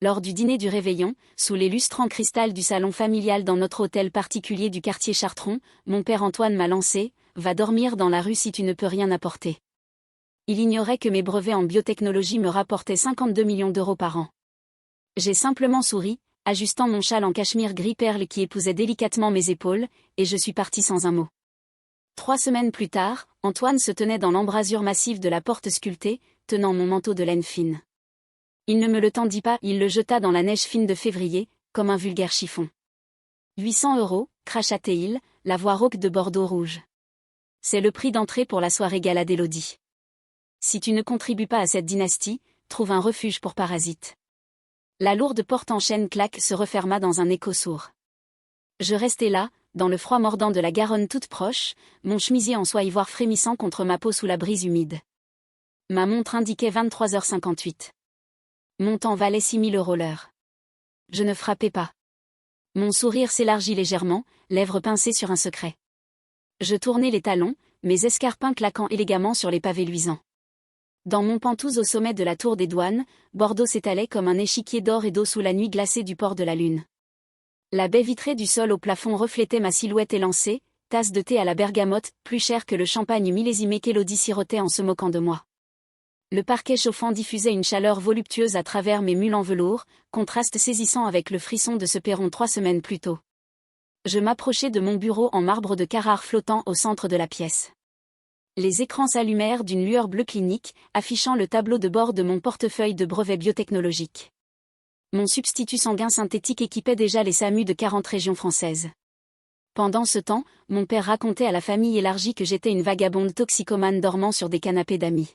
Lors du dîner du réveillon, sous les lustres en cristal du salon familial dans notre hôtel particulier du quartier Chartron, mon père Antoine m'a lancé « Va dormir dans la rue si tu ne peux rien apporter ». Il ignorait que mes brevets en biotechnologie me rapportaient 52 millions d'euros par an. J'ai simplement souri, ajustant mon châle en cachemire gris perle qui épousait délicatement mes épaules, et je suis parti sans un mot. 3 semaines plus tard, Antoine se tenait dans l'embrasure massive de la porte sculptée, tenant mon manteau de laine fine. Il ne me le tendit pas, il le jeta dans la neige fine de février, comme un vulgaire chiffon. 800 €, cracha-t-il, la voix rauque de Bordeaux rouge. C'est le prix d'entrée pour la soirée gala d'Élodie. Si tu ne contribues pas à cette dynastie, trouve un refuge pour parasites. La lourde porte en chêne claque se referma dans un écho sourd. Je restai là, dans le froid mordant de la Garonne toute proche, mon chemisier en soie ivoire frémissant contre ma peau sous la brise humide. Ma montre indiquait 23h58. Mon temps valait 6 000 € l'heure. Je ne frappais pas. Mon sourire s'élargit légèrement, lèvres pincées sur un secret. Je tournai les talons, mes escarpins claquant élégamment sur les pavés luisants. Dans mon pantouse au sommet de la tour des douanes, Bordeaux s'étalait comme un échiquier d'or et d'eau sous la nuit glacée du port de la Lune. La baie vitrée du sol au plafond reflétait ma silhouette élancée, tasse de thé à la bergamote, plus chère que le champagne millésimé qu'Élodie sirotait en se moquant de moi. Le parquet chauffant diffusait une chaleur voluptueuse à travers mes mules en velours, contraste saisissant avec le frisson de ce perron 3 semaines plus tôt. Je m'approchai de mon bureau en marbre de Carrare flottant au centre de la pièce. Les écrans s'allumèrent d'une lueur bleue clinique, affichant le tableau de bord de mon portefeuille de brevets biotechnologiques. Mon substitut sanguin synthétique équipait déjà les SAMU de 40 régions françaises. Pendant ce temps, mon père racontait à la famille élargie que j'étais une vagabonde toxicomane dormant sur des canapés d'amis.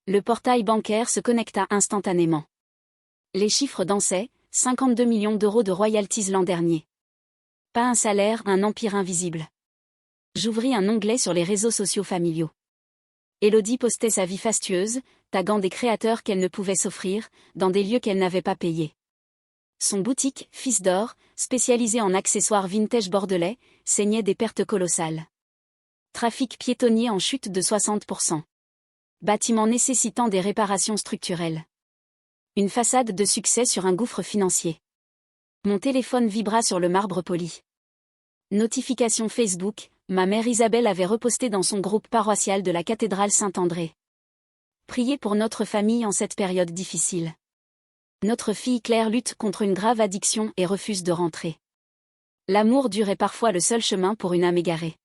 Le portail bancaire se connecta instantanément. Les chiffres dansaient, 52 millions d'euros de royalties l'an dernier. Pas un salaire, un empire invisible. J'ouvris un onglet sur les réseaux sociaux familiaux. Élodie postait sa vie fastueuse, taguant des créateurs qu'elle ne pouvait s'offrir, dans des lieux qu'elle n'avait pas payés. Son boutique, Fils d'Or, spécialisée en accessoires vintage bordelais, saignait des pertes colossales. Trafic piétonnier en chute de 60%. Bâtiment nécessitant des réparations structurelles. Une façade de succès sur un gouffre financier. Mon téléphone vibra sur le marbre poli. Notification Facebook, ma mère Isabelle avait reposté dans son groupe paroissial de la cathédrale Saint-André. Priez pour notre famille en cette période difficile. Notre fille Claire lutte contre une grave addiction et refuse de rentrer. L'amour dur est parfois le seul chemin pour une âme égarée.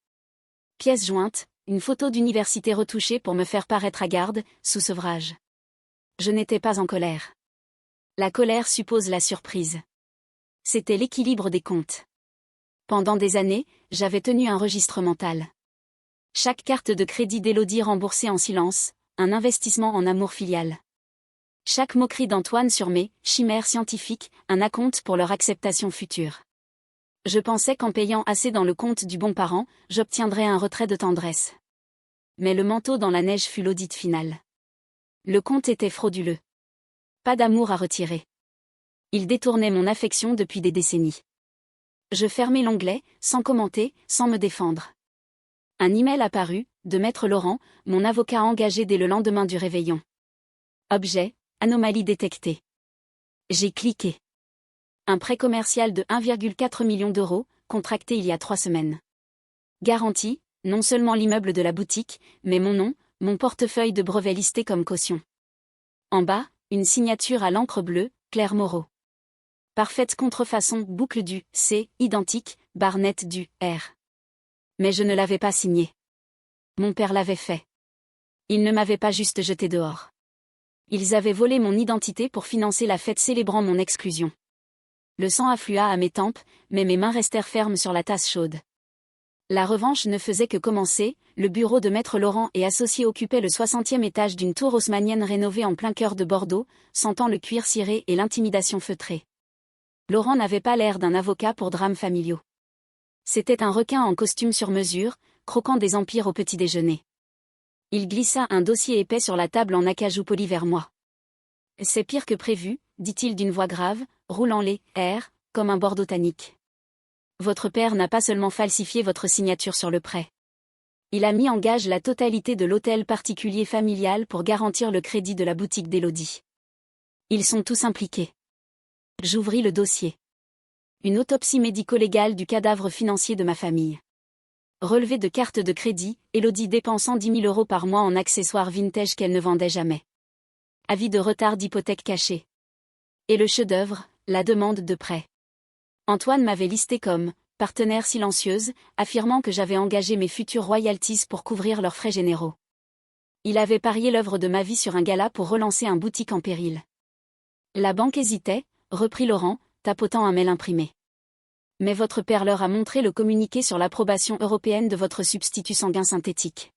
Pièce jointe, une photo d'université retouchée pour me faire paraître à garde, sous sevrage. Je n'étais pas en colère. La colère suppose la surprise. C'était l'équilibre des comptes. Pendant des années, j'avais tenu un registre mental. Chaque carte de crédit d'Élodie remboursée en silence, un investissement en amour filial. Chaque moquerie d'Antoine sur mes chimères scientifiques, un acompte pour leur acceptation future. Je pensais qu'en payant assez dans le compte du bon parent, j'obtiendrais un retrait de tendresse. Mais le manteau dans la neige fut l'audit final. Le compte était frauduleux. Pas d'amour à retirer. Il détournait mon affection depuis des décennies. Je fermai l'onglet, sans commenter, sans me défendre. Un email apparut, de Maître Laurent, mon avocat engagé dès le lendemain du réveillon. Objet, anomalie détectée. J'ai cliqué. Un prêt commercial de 1,4 million d'euros, contracté il y a 3 semaines. Garantie, non seulement l'immeuble de la boutique, mais mon nom, mon portefeuille de brevets listé comme caution. En bas, une signature à l'encre bleue, Claire Moreau. Parfaite contrefaçon, boucle du C, identique, barre nette du R. Mais je ne l'avais pas signé. Mon père l'avait fait. Il ne m'avait pas juste jeté dehors. Ils avaient volé mon identité pour financer la fête célébrant mon exclusion. Le sang afflua à mes tempes, mais mes mains restèrent fermes sur la tasse chaude. La revanche ne faisait que commencer, le bureau de Maître Laurent et associés occupait le 60e étage d'une tour haussmannienne rénovée en plein cœur de Bordeaux, sentant le cuir ciré et l'intimidation feutrée. Laurent n'avait pas l'air d'un avocat pour drames familiaux. C'était un requin en costume sur mesure, croquant des empires au petit déjeuner. Il glissa un dossier épais sur la table en acajou poli vers moi. « C'est pire que prévu », dit-il d'une voix grave, roulant les « R » comme un Bordeaux tannique. Votre père n'a pas seulement falsifié votre signature sur le prêt. Il a mis en gage la totalité de l'hôtel particulier familial pour garantir le crédit de la boutique d'Élodie. Ils sont tous impliqués. J'ouvris le dossier. Une autopsie médico-légale du cadavre financier de ma famille. Relevé de carte de crédit, Élodie dépensant 10 000 € par mois en accessoires vintage qu'elle ne vendait jamais. Avis de retard d'hypothèque cachée. Et le chef-d'œuvre, la demande de prêt. Antoine m'avait listé comme partenaire silencieuse, affirmant que j'avais engagé mes futurs royalties pour couvrir leurs frais généraux. Il avait parié l'œuvre de ma vie sur un gala pour relancer un boutique en péril. La banque hésitait, reprit Laurent, tapotant un mail imprimé. Mais votre père leur a montré le communiqué sur l'approbation européenne de votre substitut sanguin synthétique.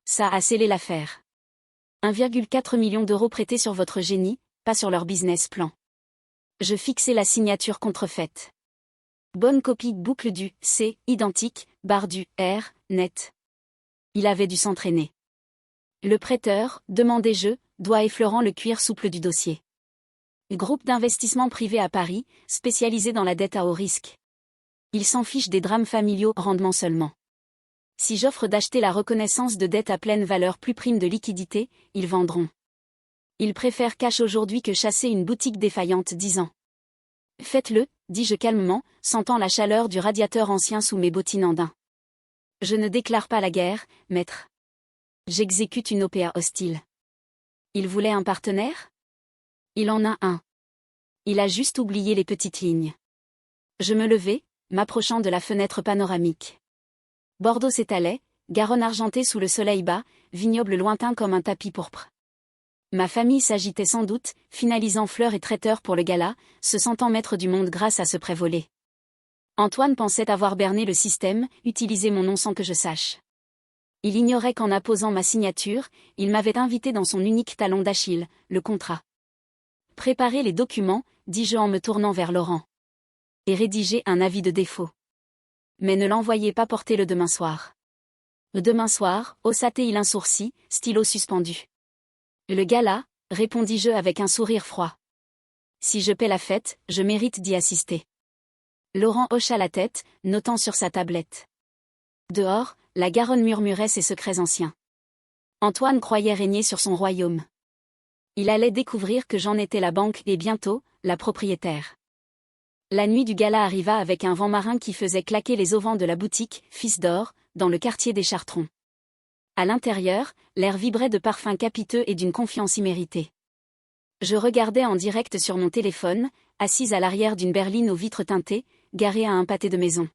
Ça a scellé l'affaire. 1,4 million d'euros prêtés sur votre génie, pas sur leur business plan. Je fixai la signature contrefaite. Bonne copie boucle du C, identique, barre du R, net. Il avait dû s'entraîner. Le prêteur, demandai-je, doigt effleurant le cuir souple du dossier. Groupe d'investissement privé à Paris, spécialisé dans la dette à haut risque. Ils s'en fichent des drames familiaux, rendement seulement. Si j'offre d'acheter la reconnaissance de dette à pleine valeur plus prime de liquidité, ils vendront. Ils préfèrent cash aujourd'hui que chasser une boutique défaillante 10 ans. Faites-le, dis-je calmement, sentant la chaleur du radiateur ancien sous mes bottines en daim. Je ne déclare pas la guerre, maître. J'exécute une OPA hostile. Il voulait un partenaire ? Il en a un. Il a juste oublié les petites lignes. Je me levai, m'approchant de la fenêtre panoramique. Bordeaux s'étalait, Garonne argentée sous le soleil bas, vignoble lointain comme un tapis pourpre. Ma famille s'agitait sans doute, finalisant fleurs et traiteurs pour le gala, se sentant maître du monde grâce à ce prêt volé. Antoine pensait avoir berné le système, utilisé mon nom sans que je sache. Il ignorait qu'en apposant ma signature, il m'avait invité dans son unique talon d'Achille, le contrat. Préparez les documents, dis-je en me tournant vers Laurent. Et rédigez un avis de défaut. Mais ne l'envoyez pas porter le demain soir. Le demain soir, haussa-t-il un sourcil, stylo suspendu. Le gala, répondis-je avec un sourire froid. Si je paie la fête, je mérite d'y assister. Laurent hocha la tête, notant sur sa tablette. Dehors, la Garonne murmurait ses secrets anciens. Antoine croyait régner sur son royaume. Il allait découvrir que j'en étais la banque et bientôt, la propriétaire. La nuit du gala arriva avec un vent marin qui faisait claquer les auvents de la boutique « Fils d'or » dans le quartier des Chartrons. À l'intérieur, l'air vibrait de parfums capiteux et d'une confiance imméritée. Je regardais en direct sur mon téléphone, assise à l'arrière d'une berline aux vitres teintées, garée à un pâté de maison.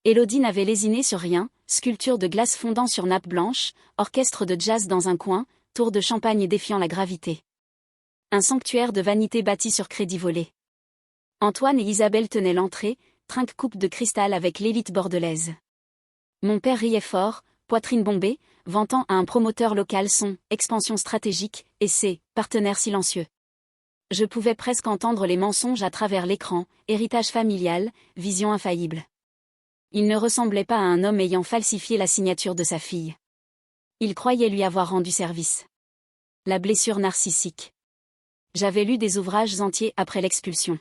Élodie n'avait lésiné sur rien, sculpture de glace fondant sur nappe blanche, orchestre de jazz dans un coin, tour de champagne défiant la gravité. Un sanctuaire de vanité bâti sur crédit volé. Antoine et Isabelle tenaient l'entrée, trinque-coupe de cristal avec l'élite bordelaise. Mon père riait fort, poitrine bombée, vantant à un promoteur local son expansion stratégique et ses partenaires silencieux. Je pouvais presque entendre les mensonges à travers l'écran, héritage familial, vision infaillible. Il ne ressemblait pas à un homme ayant falsifié la signature de sa fille. Il croyait lui avoir rendu service. La blessure narcissique. J'avais lu des ouvrages entiers après l'expulsion.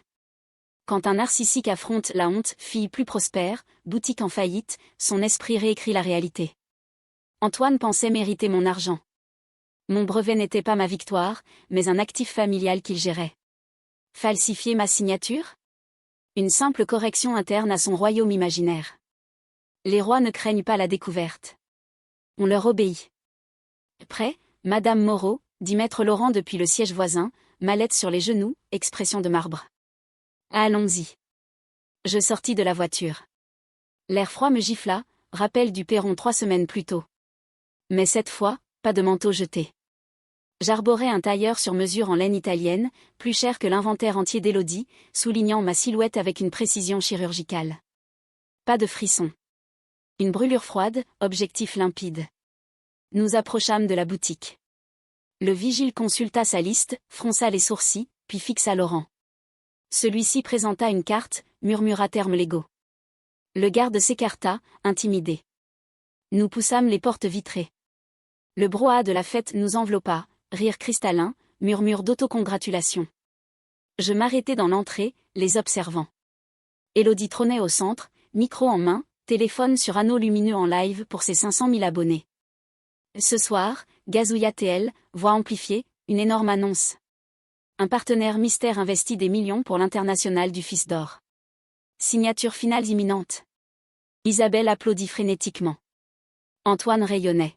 Quand un narcissique affronte la honte, fille plus prospère, boutique en faillite, son esprit réécrit la réalité. Antoine pensait mériter mon argent. Mon brevet n'était pas ma victoire, mais un actif familial qu'il gérait. Falsifier ma signature ? Une simple correction interne à son royaume imaginaire. Les rois ne craignent pas la découverte. On leur obéit. Prêt, Madame Moreau, dit maître Laurent depuis le siège voisin, mallette sur les genoux, expression de marbre. Allons-y. Je sortis de la voiture. L'air froid me gifla, rappel du perron 3 semaines plus tôt. Mais cette fois, pas de manteau jeté. J'arborais un tailleur sur mesure en laine italienne, plus cher que l'inventaire entier d'Élodie, soulignant ma silhouette avec une précision chirurgicale. Pas de frisson. Une brûlure froide, objectif limpide. Nous approchâmes de la boutique. Le vigile consulta sa liste, fronça les sourcils, puis fixa Laurent. Celui-ci présenta une carte, murmura termes légaux. Le garde s'écarta, intimidé. Nous poussâmes les portes vitrées. Le brouhaha de la fête nous enveloppa, rire cristallin, murmure d'autocongratulation. Je m'arrêtai dans l'entrée, les observant. Élodie trônait au centre, micro en main, téléphone sur anneau lumineux en live pour ses 500 000 abonnés. Ce soir, gazouilla TL, voix amplifiée, une énorme annonce. un partenaire mystère investit des millions pour l'international du Fils d'Or. Signature finale imminente. Isabelle applaudit frénétiquement. Antoine rayonnait.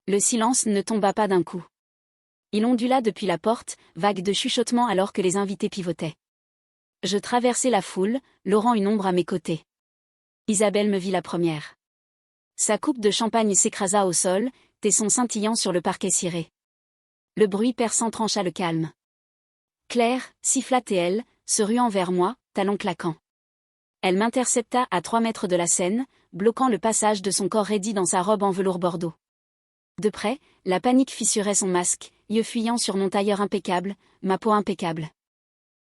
Le silence ne tomba pas d'un coup. Il ondula depuis la porte, vague de chuchotements alors que les invités pivotaient. Je traversai la foule, Laurent une ombre à mes côtés. Isabelle me vit la première. Sa coupe de champagne s'écrasa au sol, tessons scintillant sur le parquet ciré. Le bruit perçant trancha le calme. Claire, siffla elle, se ruant vers moi, talons claquants. Elle m'intercepta à 3 mètres de la scène, bloquant le passage de son corps raidi dans sa robe en velours bordeaux. De près, la panique fissurait son masque, yeux fuyants sur mon tailleur impeccable, ma peau impeccable.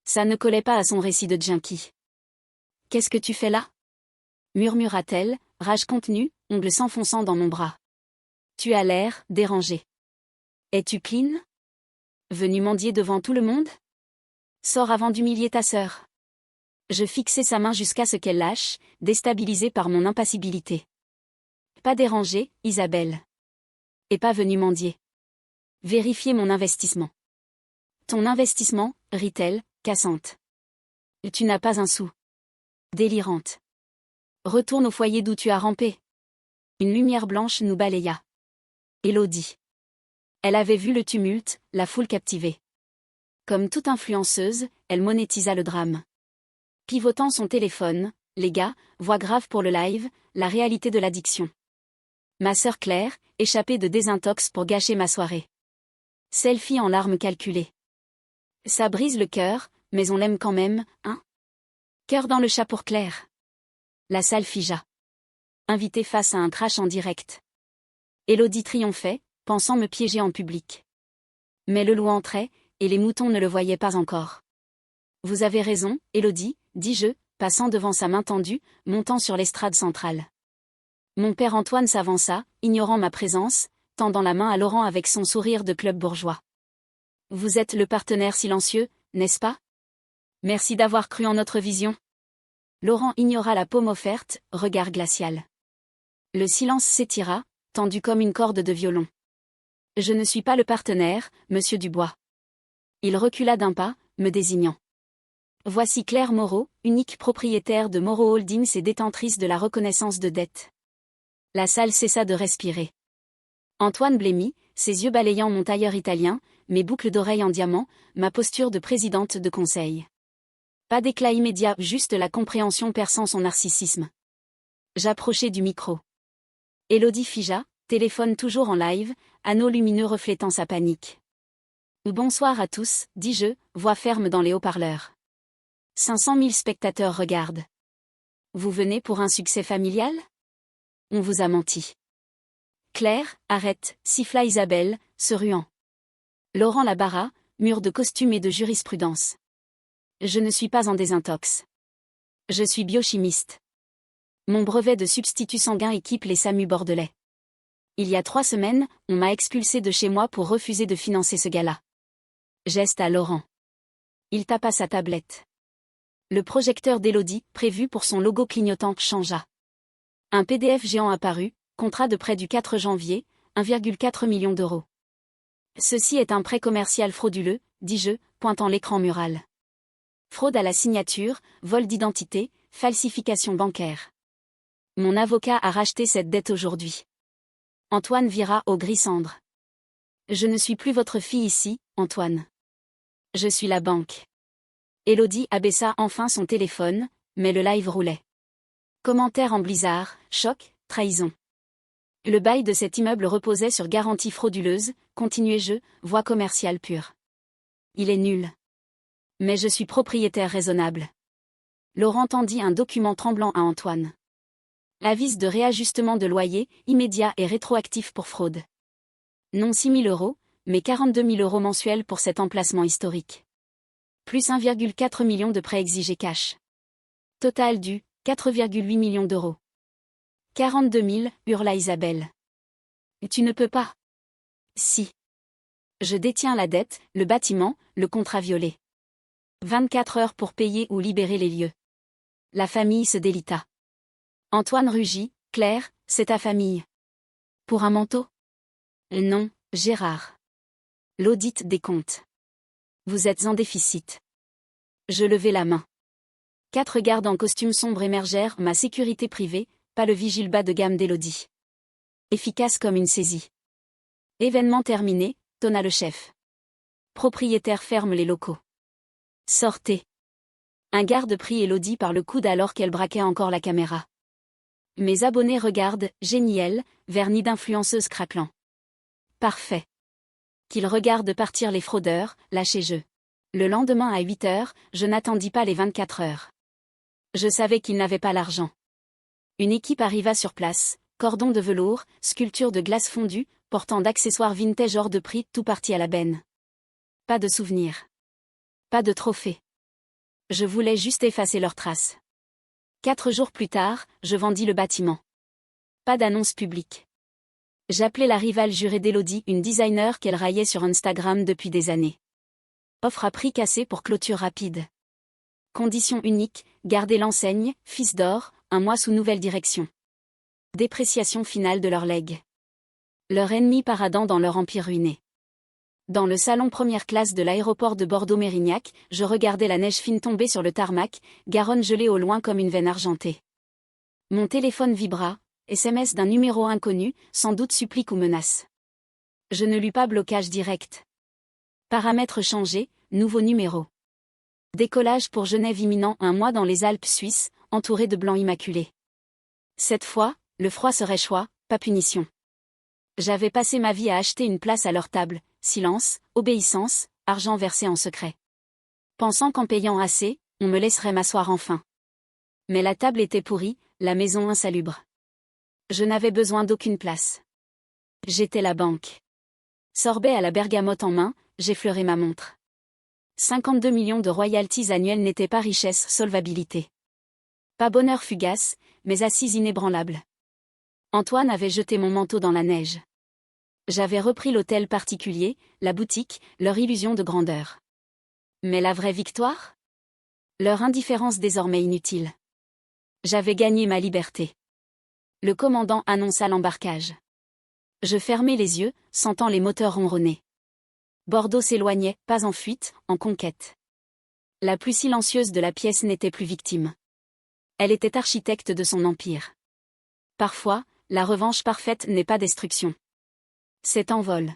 Ça ne collait pas à son récit de junkie. « Qu'est-ce que tu fais là ?» murmura-t-elle, rage contenue, ongles s'enfonçant dans mon bras. « Tu as l'air dérangé. Es-tu clean ? Venu mendier devant tout le monde ? Sors avant d'humilier ta sœur. » Je fixai sa main jusqu'à ce qu'elle lâche, déstabilisée par mon impassibilité. « Pas dérangé, Isabelle. Et pas venu mendier. Vérifiez mon investissement. » « Ton investissement, rit-elle, cassante. Tu n'as pas un sou. Délirante. Retourne au foyer d'où tu as rampé. » Une lumière blanche nous balaya. Élodie. Elle avait vu le tumulte, la foule captivée. Comme toute influenceuse, elle monétisa le drame. Pivotant son téléphone, les gars, voix grave pour le live, la réalité de l'addiction. Ma sœur Claire, échappée de désintox pour gâcher ma soirée. Selfie en larmes calculées. Ça brise le cœur, mais on l'aime quand même, hein ? Cœur dans le chat pour Claire. La salle figea. Invitée face à un crash en direct. Élodie triomphait, pensant me piéger en public. Mais le loup entrait, et les moutons ne le voyaient pas encore. Vous avez raison, Élodie, dis-je, passant devant sa main tendue, montant sur l'estrade centrale. Mon père Antoine s'avança, ignorant ma présence, tendant la main à Laurent avec son sourire de club bourgeois. Vous êtes le partenaire silencieux, n'est-ce pas ? Merci d'avoir cru en notre vision. Laurent ignora la paume offerte, regard glacial. Le silence s'étira, tendu comme une corde de violon. Je ne suis pas le partenaire, monsieur Dubois. Il recula d'un pas, me désignant. Voici Claire Moreau, unique propriétaire de Moreau Holdings et détentrice de la reconnaissance de dette. La salle cessa de respirer. Antoine blêmit, ses yeux balayant mon tailleur italien, mes boucles d'oreilles en diamant, ma posture de présidente de conseil. Pas d'éclat immédiat, juste la compréhension perçant son narcissisme. J'approchai du micro. Élodie figea, téléphone toujours en live, anneau lumineux reflétant sa panique. Bonsoir à tous, dis-je, voix ferme dans les haut-parleurs. 500 000 spectateurs regardent. Vous venez pour un succès familial ? On vous a menti. Claire, arrête, siffla Isabelle, se ruant. Laurent la barra, mur de costume et de jurisprudence. Je ne suis pas en désintox. Je suis biochimiste. Mon brevet de substitut sanguin équipe les SAMU bordelais. Il y a 3 semaines, on m'a expulsé de chez moi pour refuser de financer ce gala. Geste à Laurent. Il tapa sa tablette. Le projecteur d'Élodie, prévu pour son logo clignotant, changea. Un PDF géant apparut, contrat de prêt du 4 janvier, 1,4 million d'euros. Ceci est un prêt commercial frauduleux, dis-je, pointant l'écran mural. Fraude à la signature, vol d'identité, falsification bancaire. Mon avocat a racheté cette dette aujourd'hui. Antoine vira au gris cendre. Je ne suis plus votre fille ici, Antoine. Je suis la banque. Élodie abaissa enfin son téléphone, mais le live roulait. Commentaires en blizzard, choc, trahison. Le bail de cet immeuble reposait sur garantie frauduleuse, continuai-je, voix commerciale pure. Il est nul. Mais je suis propriétaire raisonnable. Laurent tendit un document tremblant à Antoine. Avis de réajustement de loyer, immédiat et rétroactif pour fraude. Non 6 000 euros, mais 42 000 euros mensuels pour cet emplacement historique. Plus 1,4 million de prêts exigés cash. Total dû, 4,8 millions d'euros. 42 000, hurla Isabelle. Tu ne peux pas. Si. Je détiens la dette, le bâtiment, le contrat violé. 24 heures pour payer ou libérer les lieux. La famille se délita. Antoine rugit, Claire, c'est ta famille. Pour un manteau ? Non, Gérard. L'audit des comptes. Vous êtes en déficit. Je levai la main. 4 gardes en costume sombre émergèrent, ma sécurité privée, pas le vigile bas de gamme d'Élodie. Efficace comme une saisie. Événement terminé, tonna le chef. Propriétaire ferme les locaux. Sortez. Un garde prit Élodie par le coude alors qu'elle braquait encore la caméra. Mes abonnés regardent, géniel, vernis d'influenceuse craquant. Parfait. Qu'ils regardent partir les fraudeurs, lâchez jeu. Le lendemain à 8 heures, je n'attendis pas les 24 heures. Je savais qu'ils n'avaient pas l'argent. Une équipe arriva sur place, cordon de velours, sculpture de glace fondue, portant d'accessoires vintage hors de prix, tout parti à la benne. Pas de souvenirs. Pas de trophées. Je voulais juste effacer leurs traces. 4 jours plus tard, je vendis le bâtiment. Pas d'annonce publique. J'appelais la rivale jurée d'Élodie, une designer qu'elle raillait sur Instagram depuis des années. Offre à prix cassé pour clôture rapide. Condition unique, garder l'enseigne, fils d'or, 1 mois sous nouvelle direction. Dépréciation finale de leur legs. Leur ennemi paradant dans leur empire ruiné. Dans le salon première classe de l'aéroport de Bordeaux-Mérignac, je regardais la neige fine tomber sur le tarmac, Garonne gelée au loin comme une veine argentée. Mon téléphone vibra, SMS d'un numéro inconnu, sans doute supplique ou menace. Je ne lus pas blocage direct. Paramètres changés, nouveau numéro. Décollage pour Genève imminent, 1 mois dans les Alpes suisses, entouré de blancs immaculés. Cette fois, le froid serait choix, pas punition. J'avais passé ma vie à acheter une place à leur table, silence, obéissance, argent versé en secret. Pensant qu'en payant assez, on me laisserait m'asseoir enfin. Mais la table était pourrie, la maison insalubre. Je n'avais besoin d'aucune place. J'étais la banque. Sorbet à la bergamote en main, j'effleurai ma montre. 52 millions de royalties annuelles n'étaient pas richesse, solvabilité. Pas bonheur fugace, mais assise inébranlable. Antoine avait jeté mon manteau dans la neige. J'avais repris l'hôtel particulier, la boutique, leur illusion de grandeur. Mais la vraie victoire ? Leur indifférence désormais inutile. J'avais gagné ma liberté. Le commandant annonça l'embarquage. Je fermai les yeux, sentant les moteurs ronronner. Bordeaux s'éloignait, pas en fuite, en conquête. La plus silencieuse de la pièce n'était plus victime. Elle était architecte de son empire. Parfois, la revanche parfaite n'est pas destruction. C'est envol.